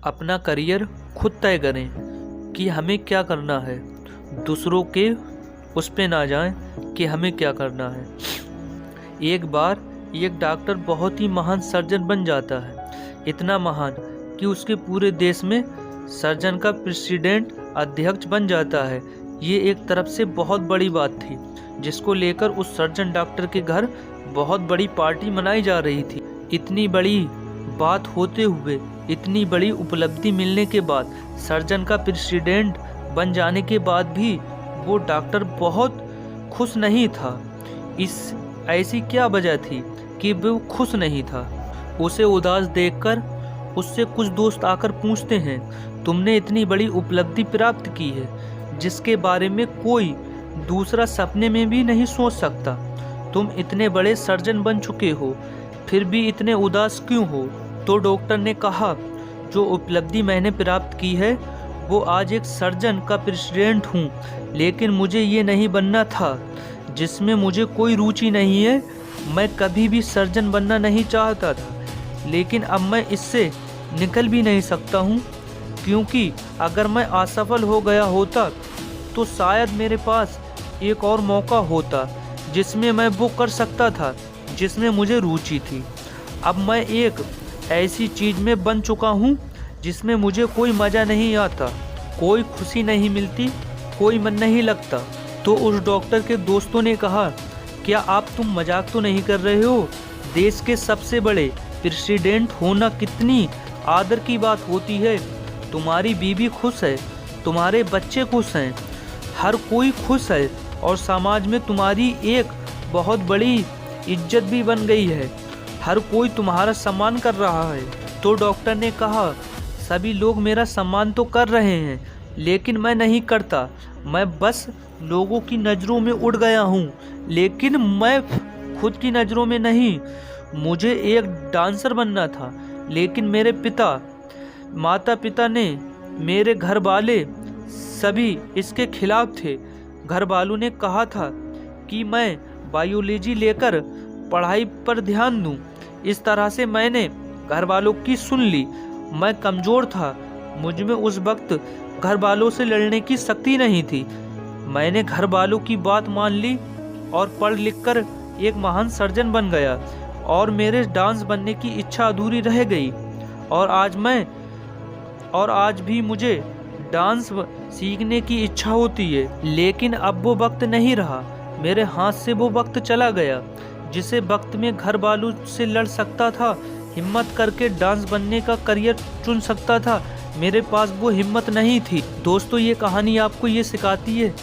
अपना करियर खुद तय करें कि हमें क्या करना है। दूसरों के उस पे ना जाएं कि हमें क्या करना है। एक बार एक डॉक्टर बहुत ही महान सर्जन बन जाता है, इतना महान कि उसके पूरे देश में सर्जन का प्रेसिडेंट अध्यक्ष बन जाता है। ये एक तरफ से बहुत बड़ी बात थी, जिसको लेकर उस सर्जन डॉक्टर के घर बहुत बड़ी पार्टी मनाई जा रही थी। इतनी बड़ी बात होते हुए, इतनी बड़ी उपलब्धि मिलने के बाद, सर्जन का प्रेसिडेंट बन जाने के बाद भी वो डॉक्टर बहुत खुश नहीं था। ऐसी क्या वजह थी कि वो खुश नहीं था? उसे उदास देखकर उससे कुछ दोस्त आकर पूछते हैं, तुमने इतनी बड़ी उपलब्धि प्राप्त की है जिसके बारे में कोई दूसरा सपने में भी नहीं सोच सकता। तुम इतने बड़े सर्जन बन चुके हो, फिर भी इतने उदास क्यों हो? तो डॉक्टर ने कहा, जो उपलब्धि मैंने प्राप्त की है वो आज एक सर्जन का प्रेसिडेंट हूँ, लेकिन मुझे ये नहीं बनना था, जिसमें मुझे कोई रुचि नहीं है। मैं कभी भी सर्जन बनना नहीं चाहता था, लेकिन अब मैं इससे निकल भी नहीं सकता हूँ, क्योंकि अगर मैं असफल हो गया होता तो शायद मेरे पास एक और मौका होता जिसमें मैं वो कर सकता था जिसमें मुझे रुचि थी। अब मैं एक ऐसी चीज़ में बन चुका हूँ जिसमें मुझे कोई मज़ा नहीं आता, कोई खुशी नहीं मिलती, कोई मन नहीं लगता। तो उस डॉक्टर के दोस्तों ने कहा, क्या तुम मजाक तो नहीं कर रहे हो? देश के सबसे बड़े प्रेसिडेंट होना कितनी आदर की बात होती है। तुम्हारी बीवी खुश है, तुम्हारे बच्चे खुश हैं, हर कोई खुश है और समाज में तुम्हारी एक बहुत बड़ी इज्जत भी बन गई है। हर कोई तुम्हारा सम्मान कर रहा है। तो डॉक्टर ने कहा, सभी लोग मेरा सम्मान तो कर रहे हैं, लेकिन मैं नहीं करता। मैं बस लोगों की नज़रों में उड़ गया हूँ, लेकिन मैं खुद की नज़रों में नहीं। मुझे एक डांसर बनना था, लेकिन मेरे माता पिता ने, मेरे घर वाले सभी इसके खिलाफ थे। घर वालों ने कहा था कि मैं बायोलॉजी लेकर पढ़ाई पर ध्यान दूं। इस तरह से मैंने घर वालों की सुन ली। मैं कमज़ोर था, मुझ में उस वक्त घर वालों से लड़ने की शक्ति नहीं थी। मैंने घर वालों की बात मान ली और पढ़ लिख कर एक महान सर्जन बन गया, और मेरे डांस बनने की इच्छा अधूरी रह गई। और आज भी मुझे डांस सीखने की इच्छा होती है, लेकिन अब वो वक्त नहीं रहा। मेरे हाथ से वो वक्त चला गया, जिसे वक्त में घर वालों से लड़ सकता था, हिम्मत करके डांस बनने का करियर चुन सकता था। मेरे पास वो हिम्मत नहीं थी। दोस्तों, ये कहानी आपको ये सिखाती है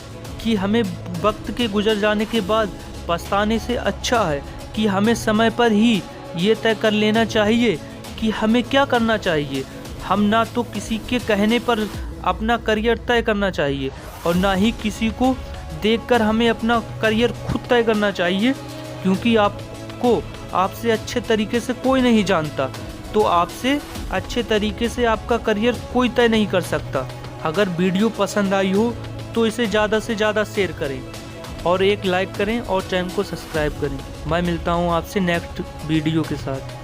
कि हमें वक्त के गुजर जाने के बाद पछताने से अच्छा है कि हमें समय पर ही ये तय कर लेना चाहिए कि हमें क्या करना चाहिए। हम ना तो किसी के कहने पर अपना करियर तय करना चाहिए, और ना ही किसी को देखकर हमें अपना करियर खुद तय करना चाहिए, क्योंकि आपसे अच्छे तरीके से कोई नहीं जानता। तो आपसे अच्छे तरीके से आपका करियर कोई तय नहीं कर सकता। अगर वीडियो पसंद आई हो तो इसे ज़्यादा से ज़्यादा शेयर करें और एक लाइक करें और चैनल को सब्सक्राइब करें। मैं मिलता हूँ आपसे नेक्स्ट वीडियो के साथ।